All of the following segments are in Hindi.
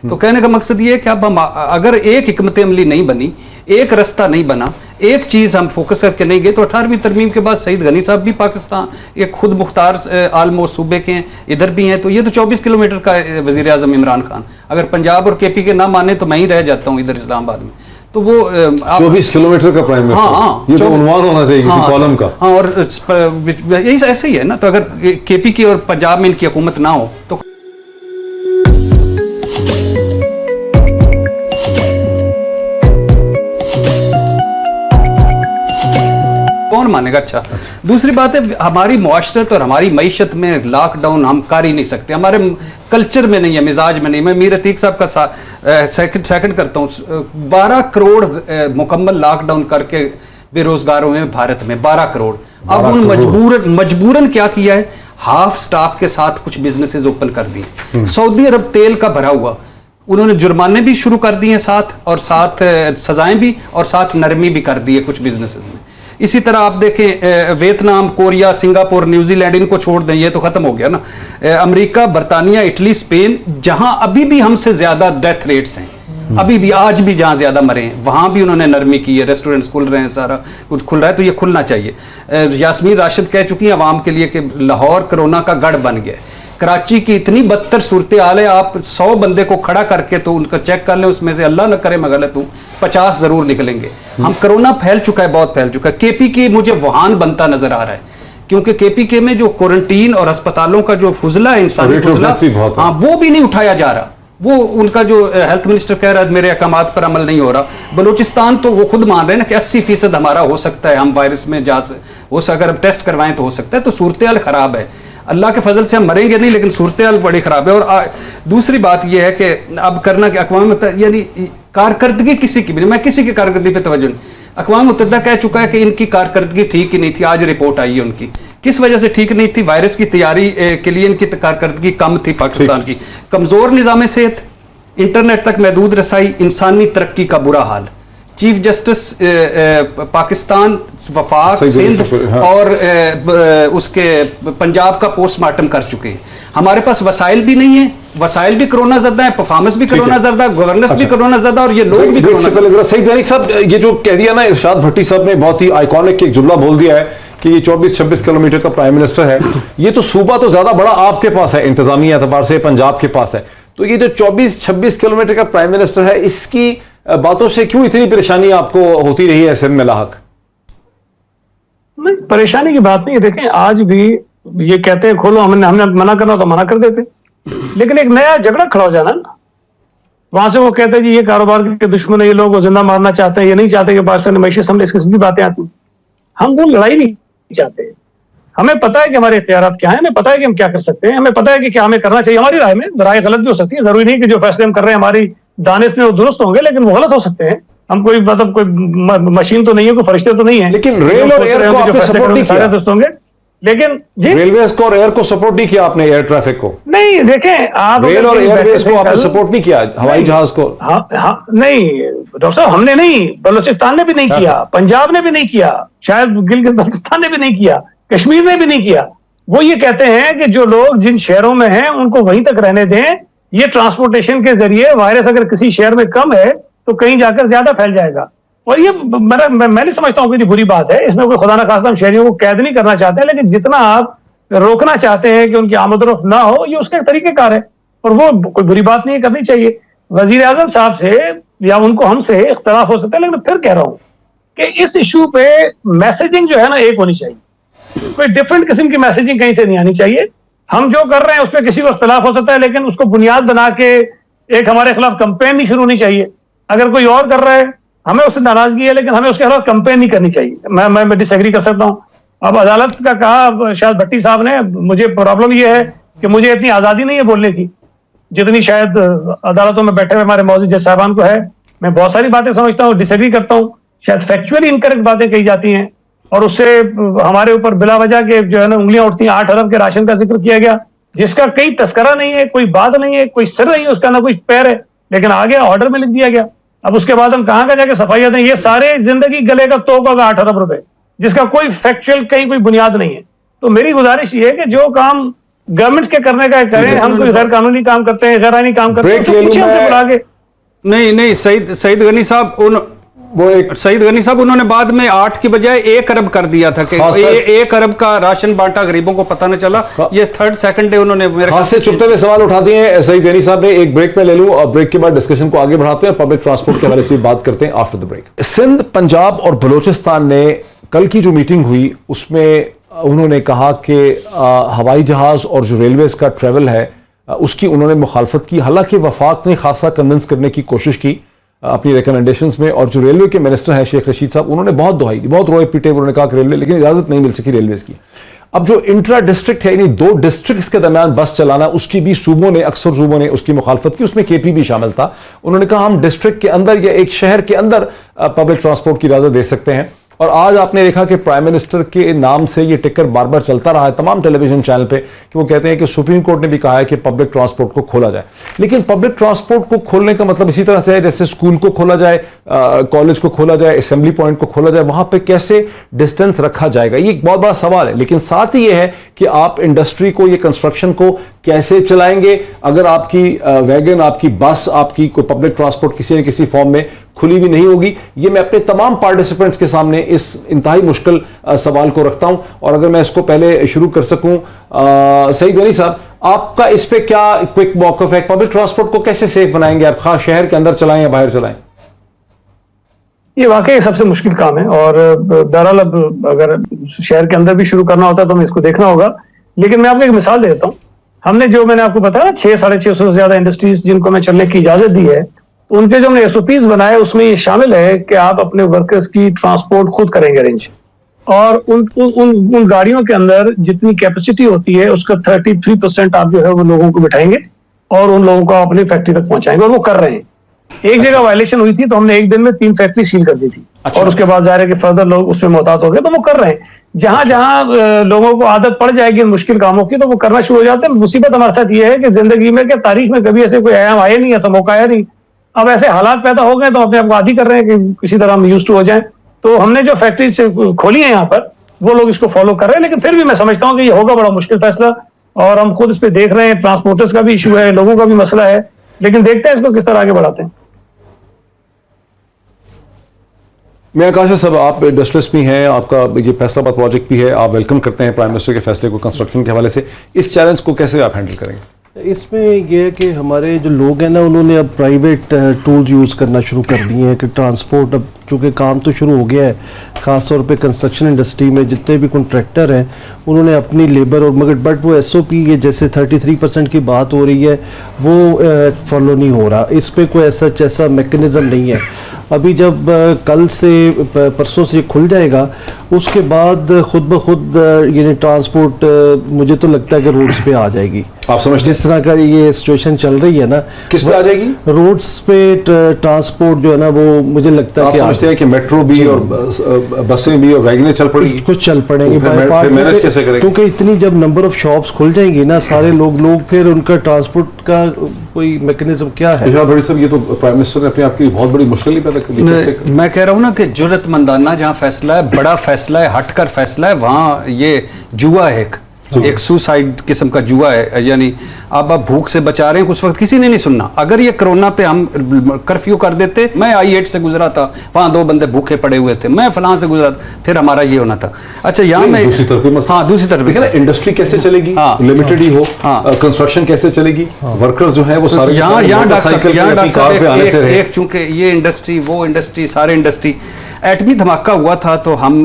तो कहने का मकसद ये है कि अब हम अगर एक हिकमत अमली नहीं बनी, एक रास्ता नहीं बना, एक चीज हम फोकस करके नहीं गए, तो 18वीं तरमीम के बाद सईद गनी साहब भी पाकिस्तान एक खुद मुख्तार आलमोस्ट सूबे के हैं, इधर भी हैं, तो ये तो 24 किलोमीटर का वजीर आजम इमरान खान, अगर पंजाब और केपी के ना माने तो मैं ही रह जाता हूँ इधर इस्लामाबाद में। तो वो 24 किलोमीटर का प्राइम मिनिस्टर, हाँ, ये तो उन्वान होना चाहिए किसी कॉलम का। हाँ, और यही ऐसे ही है ना, तो अगर केपी की और पंजाब में इनकी हुकूमत ना हो तो कौन मानेगा। अच्छा, दूसरी बात है, हमारी मुआशरत और हमारी मईशत में लॉकडाउन हम कर ही नहीं सकते, हमारे कल्चर में नहीं है, मिजाज में नहीं। मैं मीर अतीक साहब का सेकंड करता हूँ। 12 करोड़ मुकम्मल लॉकडाउन करके बेरोजगारों में भारत में 12 करोड़। अब उन मजबूरन क्या किया है, हाफ स्टाफ के साथ कुछ बिजनेसेस ओपन कर दिए। सऊदी अरब तेल का भरा हुआ, उन्होंने जुर्माने भी शुरू कर दिए साथ, और साथ सजाएं भी, और साथ नरमी भी कर दी है कुछ बिजनेसेस में। इसी तरह आप देखें वियतनाम, कोरिया, सिंगापुर, न्यूजीलैंड, इनको छोड़ दें, ये तो खत्म हो गया ना। अमेरिका, बरतानिया, इटली, स्पेन, जहां अभी भी हमसे ज्यादा डेथ रेट्स हैं, अभी भी आज भी जहां ज्यादा मरे हैं, वहां भी उन्होंने नरमी की है, रेस्टोरेंट्स खुल रहे हैं, सारा कुछ खुल रहा है, तो ये खुलना चाहिए। यास्मीन राशिद कह चुकी है अवाम के लिए कि लाहौर कोरोना का गढ़ बन गया है। कराची की इतनी बदतर सूरत हाल है, आप 100 बंदे को खड़ा करके तो उनका चेक कर लें, उसमें से अल्लाह न करे मैं गलत हूं 50 जरूर निकलेंगे। हम कोरोना फैल चुका है, बहुत फैल चुका है। केपी के मुझे वहान बनता नजर आ रहा है, क्योंकि केपी के में जो क्वारंटीन और अस्पतालों का जो फुजला है, इंसानी फुजला, हाँ, वो भी नहीं उठाया जा रहा। वो उनका जो हेल्थ मिनिस्टर कह रहा है मेरे अहकामात पर अमल नहीं हो रहा। बलूचिस्तान तो वो खुद मान रहे हैं ना कि 80% हमारा हो सकता है, हम वायरस में जा अगर हम टेस्ट करवाएं तो हो सकता है। तो सूरत हाल खराब है, अल्लाह के फजल से हम मरेंगे नहीं, लेकिन सूरत हाल बड़ी खराब है। और दूसरी बात यह है कि अब करना कि अक़वाम मुत्तहिदा, यानी कारकर्दगी किसी की भी नहीं, मैं किसी की कारकर्दगी पे तवज्जो नहीं, अक़वाम मुत्तहिदा कह चुका है कि इनकी कारकर्दगी ठीक ही नहीं थी। आज रिपोर्ट आई है उनकी, किस वजह से ठीक नहीं थी, वायरस की तैयारी के लिए इनकी कारकर्दगी कम थी पाकिस्तान की। कमजोर निज़ाम सेहत, इंटरनेट तक महदूद रसाई, इंसानी तरक्की का बुरा हाल। चीफ जस्टिस पाकिस्तान, वफाक, सिंध और उसके पंजाब का पोस्टमार्टम कर चुके हैं। हमारे पास वसाइल भी नहीं है, वसाइल भी कोरोना ज़दा है, परफॉर्मेंस भी कोरोना ज़दा, गवर्नेंस भी कोरोना ज़दा, और ये लोग भी कोरोना। सही यानी साहब, ये जो कह दिया ना इरशाद भट्टी साहब ने, बहुत ही आइकॉनिक एक जुमला बोल दिया है कि ये 24-26 किलोमीटर का प्राइम मिनिस्टर है। ये तो सूबा तो ज्यादा बड़ा आपके पास है, इंतजामी एतबार से पंजाब के पास है, तो ये जो 24-26 किलोमीटर का प्राइम मिनिस्टर है, इसकी बातों से क्यों इतनी परेशानी आपको होती रही है सिंध में लाहक? नहीं, परेशानी की बात नहीं है। देखें, आज भी ये कहते हैं खोलो, हमने मना करना तो मना कर देते, लेकिन एक नया झगड़ा खड़ा हो जाना ना। वहां से वो कहते हैं जी ये कारोबार के दुश्मन है, ये लोग जिंदा मारना चाहते हैं, ये नहीं चाहते कि पाकिस्तान में मैशे सामने, इस किस्म की बातें आती। हम वो लड़ाई नहीं चाहते। हमें पता है कि हमारे इख्तियारात क्या है, हमें पता है कि हम क्या कर सकते हैं, हमें पता है कि क्या हमें करना चाहिए। हमारी राय में राय गलत भी हो सकती है, जरूरी नहीं कि जो फैसले हम कर रहे हैं हमारी दानिश में वो दुरुस्त होंगे, लेकिन वो गलत हो सकते हैं। हम कोई मतलब कोई मशीन तो नहीं है, कोई फरिश्ते तो नहीं है। लेकिन रेल और एयर को आपने सपोर्ट नहीं किया, दुरुस्त होंगे, लेकिन रेलवे को और एयर को सपोर्ट नहीं किया आपने, एयर ट्रैफिक को नहीं। देखें, आप रेल और एयरवेज को आपने सपोर्ट नहीं किया, हवाई जहाज को। हाँ, नहीं डॉक्टर साहब, हमने नहीं, बलूचिस्तान ने भी नहीं किया, पंजाब ने भी नहीं किया, शायद गिलगित बल्तिस्तान ने भी नहीं किया, कश्मीर ने भी नहीं किया। वो ये कहते हैं कि जो लोग जिन शहरों में हैं उनको वहीं तक रहने दें। ये ट्रांसपोर्टेशन के जरिए वायरस अगर किसी शहर में कम है तो कहीं जाकर ज्यादा फैल जाएगा। और ये मैं नहीं समझता हूँ कि बुरी बात है, इसमें कोई खुदा ना खास्ता हम शहरियों को कैद नहीं करना चाहते हैं, लेकिन जितना आप रोकना चाहते हैं कि उनकी आमदरफ्त ना हो, ये उसके तरीकेकार है, और वो कोई बुरी बात नहीं करनी चाहिए। वजीर आजम साहब से या उनको हमसे इख्तलाफ हो सकता है, लेकिन फिर कह रहा हूँ कि इस इशू पे मैसेजिंग जो है ना एक होनी चाहिए, कोई डिफरेंट किस्म की मैसेजिंग कहीं से नहीं आनी चाहिए। हम जो कर रहे हैं उस पर किसी को इख्तलाफ हो सकता है, लेकिन उसको बुनियाद बना के एक हमारे खिलाफ कंपेन नहीं शुरू होनी चाहिए। अगर कोई और कर रहा है, हमें उससे नाराजगी है, लेकिन हमें उसके खिलाफ कंपेन नहीं करनी चाहिए। मैं डिसएग्री कर सकता हूँ। अब अदालत का कहा शायद भट्टी साहब ने, मुझे प्रॉब्लम यह है कि मुझे इतनी आज़ादी नहीं है बोलने की जितनी शायद अदालतों में बैठे हुए हमारे मौजूद जज साहबान को है। मैं बहुत सारी बातें समझता हूँ, डिसएग्री करता हूँ, शायद फैक्चुअली इनकरेक्ट बातें कही जाती हैं, और उससे हमारे ऊपर बिला वजह के जो है ना उंगलियां उठती हैं। 8 अरब के राशन का जिक्र किया गया, जिसका कई तस्करा नहीं है, कोई बात नहीं है, कोई सिर नहीं है उसका, ना कोई पैर है, लेकिन आ गया, ऑर्डर में लिख दिया गया। अब उसके बाद हम कहाँ का जाके सफाइयां दें? ये सारे जिंदगी गले का तोक होगा 8 अरब रुपए, जिसका कोई फैक्चुअल कहीं कोई बुनियाद नहीं है। तो मेरी गुजारिश ये है कि जो काम गवर्नमेंट्स के करने का करें, हम कोई गैर कानूनी काम करते हैं, गैर आईनी काम करते हैं, ब्रेक तो ले लूं पूछिए हमसे मैं। बुला के। नहीं, सईद गनी साहब सईद गनी साहब उन्होंने बाद में 8 की बजाय 1 अरब कर दिया था कि 1 अरब का राशन बांटा, गरीबों को पता न चला। ये थर्ड सेकंड डे उन्होंने मेरे हाथ से चुपते हुए सवाल उठा दिए हैं सईद गनी साहब ने। एक ब्रेक में ले लूं और ब्रेक के बाद डिस्कशन को आगे बढ़ाते हैं, पब्लिक ट्रांसपोर्ट के हवाले से बात करते हैं after the break. Sindh, Punjab और बलूचिस्तान ने कल की जो मीटिंग हुई उसमें उन्होंने कहा कि हवाई जहाज और जो रेलवेज का ट्रेवल है उसकी उन्होंने मुखालफत की। हालांकि वफाक ने खासा कन्विंस करने की कोशिश की अपनी रिकमेंडेशंस में, और जो रेलवे के मिनिस्टर हैं शेख रशीद साहब, उन्होंने बहुत दुहाई दी, बहुत रोए पीटे, उन्होंने कहा कि रेलवे, लेकिन इजाजत नहीं मिल सकी रेलवेज की। अब जो इंट्रा डिस्ट्रिक्ट है, यानी 2 डिस्ट्रिक्ट्स के दरमियान बस चलाना, उसकी भी सूबों ने, अक्सर सूबों ने उसकी मुखालफत की, उसमें केपी भी शामिल था। उन्होंने कहा हम डिस्ट्रिक्ट के अंदर या एक शहर के अंदर पब्लिक ट्रांसपोर्ट की इजाजत दे सकते हैं। और आज आपने देखा कि प्राइम मिनिस्टर के नाम से ये टिकर बार बार चलता रहा है तमाम टेलीविजन चैनल पे कि वो कहते हैं कि सुप्रीम कोर्ट ने भी कहा है कि पब्लिक ट्रांसपोर्ट को खोला जाए। लेकिन पब्लिक ट्रांसपोर्ट को खोलने का मतलब इसी तरह से है जैसे स्कूल को खोला जाए, कॉलेज को खोला जाए, असेंबली पॉइंट को खोला जाए, वहां पे कैसे डिस्टेंस रखा जाएगा, ये एक बहुत बड़ा सवाल है। लेकिन साथ ही ये है कि आप इंडस्ट्री को, ये कंस्ट्रक्शन को कैसे चलाएंगे अगर आपकी वैगन, आपकी बस, आपकी कोई पब्लिक ट्रांसपोर्ट किसी न किसी फॉर्म में खुली भी नहीं होगी। ये मैं अपने तमाम पार्टिसिपेंट्स के सामने इस इंतहाई मुश्किल सवाल को रखता हूं। और अगर मैं इसको पहले शुरू कर सकूं, सईद गनी साहब, आपका इस पे क्या क्विक मौक़िफ़ है? पब्लिक ट्रांसपोर्ट को कैसे सेफ बनाएंगे आप, खास शहर के अंदर चलाएं या बाहर चलाएं? ये वाकई सबसे मुश्किल काम है, और बहरहाल अब अगर शहर के अंदर भी शुरू करना होता है तो हमें इसको देखना होगा। लेकिन मैं आपको एक मिसाल देता हूँ। हमने जो, मैंने आपको बताया 600-650 से ज्यादा इंडस्ट्रीज जिनको मैं चलने की इजाजत दी है, उनके जो हमने एसओपीज बनाए उसमें ये शामिल है कि आप अपने वर्कर्स की ट्रांसपोर्ट खुद करेंगे अरेंज, और उन गाड़ियों के अंदर जितनी कैपेसिटी होती है उसका 33% आप जो है वो लोगों को बिठाएंगे और उन लोगों को अपनी फैक्ट्री तक पहुंचाएंगे, और वो कर रहे हैं। एक जगह वायलेशन हुई थी तो हमने एक दिन में 3 फैक्ट्री सील कर दी थी। और उसके बाद जाहिर है कि फर्दर लोग उसमें मोहतात हो गए, तो वो कर रहे हैं। जहां जहां लोगों को आदत पड़ जाएगी इन मुश्किल कामों की तो वो करना शुरू हो जाते हैं। मुसीबत हमारे साथ ये है कि जिंदगी में, क्या तारीख में कभी ऐसे कोई आयाम आए नहीं, ऐसा मौका आया नहीं। अब ऐसे हालात पैदा हो गए तो अपने आप को आदी कर रहे हैं कि किसी तरह हम यूज्ड टू हो जाएं। तो हमने जो फैक्ट्रीज खोली है यहाँ पर, वो लोग इसको फॉलो कर रहे हैं। लेकिन फिर भी मैं समझता हूँ कि ये होगा बड़ा मुश्किल फैसला, और हम खुद इस पर देख रहे हैं। ट्रांसपोर्टर्स का भी इशू है, लोगों का भी मसला है, लेकिन देखते हैं इसको किस तरह आगे बढ़ाते हैं। मैं आकाश साहब, आप इंडस्ट्रियलिस्ट भी हैं, आपका ये फैसलाबाद प्रोजेक्ट भी है, आप वेलकम करते हैं प्राइम मिनिस्टर के फैसले को कंस्ट्रक्शन के हवाले से। इस चैलेंज को कैसे आप हैंडल करेंगे? इसमें यह है कि हमारे जो लोग हैं ना, उन्होंने अब प्राइवेट टूल्स यूज़ करना शुरू कर दिए हैं कि ट्रांसपोर्ट, अब चूँकि काम तो शुरू हो गया है, ख़ास तौर पे कंस्ट्रक्शन इंडस्ट्री में जितने भी कॉन्ट्रैक्टर हैं उन्होंने अपनी लेबर, और मगर बट वो एसओपी ये जैसे 33% की बात हो रही है वो फॉलो नहीं हो रहा। इस पर कोई ऐसा मैकेनिज़्म नहीं है। अभी जब कल से परसों से खुल जाएगा उसके बाद खुद ब खुद यानी ट्रांसपोर्ट मुझे तो लगता है कि रोड्स पे आ जाएगी। आप समझते हैं जिस तरह का ये सिचुएशन चल रही है ना, किस पे आ जाएगी? रोड्स पे ट्रांसपोर्ट जो है ना, वो मुझे लगता है कि समझते हैं कि मेट्रो भी और बसें भी और वैगनें चल पड़ेगी, कुछ चल पड़ेंगी मैनेज कैसे करेंगे? क्योंकि इतनी जब नंबर ऑफ शॉप्स खुल जाएंगी ना, सारे लोग फिर उनका ट्रांसपोर्ट का कोई मैकेनिज्म क्या है? ये तो प्राइम मिनिस्टर ने अपने आप की बहुत बड़ी मुश्किल ही पैदा कर दी। मैं कह रहा हूँ ना कि जुर्रतमंदाना जहाँ फैसला है, बड़ा फैसला है, हटकर फैसला है, वहाँ ये जुआ है, एक सुसाइड किस्म का जुआ है। यानी अब आप भूख से बचा रहे हैं, उस वक्त किसी ने नहीं सुनना। अगर ये कोरोना पे हम कर्फ्यू कर देते, मैं I-8 से गुजरा था, वहां 2 बंदे भूखे पड़े हुए थे, मैं फलां से गुजरा, फिर हमारा ये होना था। अच्छा, यहाँ में दूसरी तरफ, हाँ, दूसरी तरफ देखिए ना, इंडस्ट्री कैसे चलेगी, लिमिटेड ही हो, कंस्ट्रक्शन कैसे चलेगी, वर्कर्स जो है वो सारे यहाँ एक चूंकि ये इंडस्ट्री, वो इंडस्ट्री, सारे इंडस्ट्री, एटमी धमाका हुआ था तो हम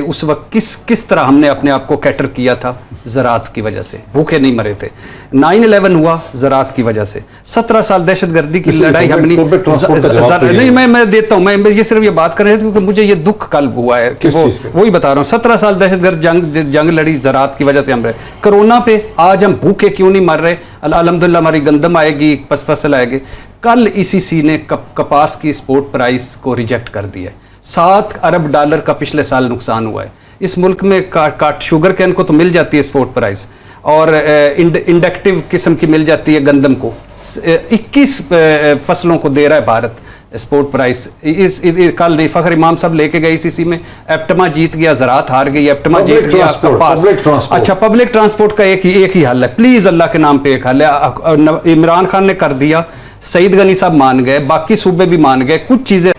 उस वक्त किस तरह हमने अपने आप को कैटर किया था? ज़रात की वजह से, भूखे नहीं मरे थे। 9/11 हुआ ज़रात की वजह से। 17 साल दहशतगर्दी की लड़ाई हमने नहीं, मैं देता हूँ, मैं ये सिर्फ ये बात कर रहे थे क्योंकि मुझे ये दुख कल हुआ है कि वही बता रहा हूँ। 17 साल दहशतगर्द जंग लड़ी ज़रात की वजह से हम रहे। कोरोना पे आज हम भूखे क्यों नहीं मर रहे? अल्हम्दुलिल्लाह हमारी गंदम आएगी, फसल आएगी। कल ICC ने कपास की एक्सपोर्ट प्राइस को रिजेक्ट कर दिया है। $7 अरब का पिछले साल नुकसान हुआ है। इस मुल्क में काट शुगर कैन को तो मिल जाती है एक्सपोर्ट प्राइस, और इंडक्टिव किस्म की मिल जाती है गंदम को। 21 फसलों को दे रहा है भारत स्पोर्ट प्राइस कल फखर इमाम साहब लेके गए इसी में, एप्टमा जीत गया, ज़रात हार गई, एप्टमा जीत गया आपका पास। अच्छा, पब्लिक ट्रांसपोर्ट का एक ही हल है, प्लीज अल्लाह के नाम पे एक हल है। इमरान खान ने कर दिया, सईद गनी साहब मान गए, बाकी सूबे भी मान गए, कुछ चीजें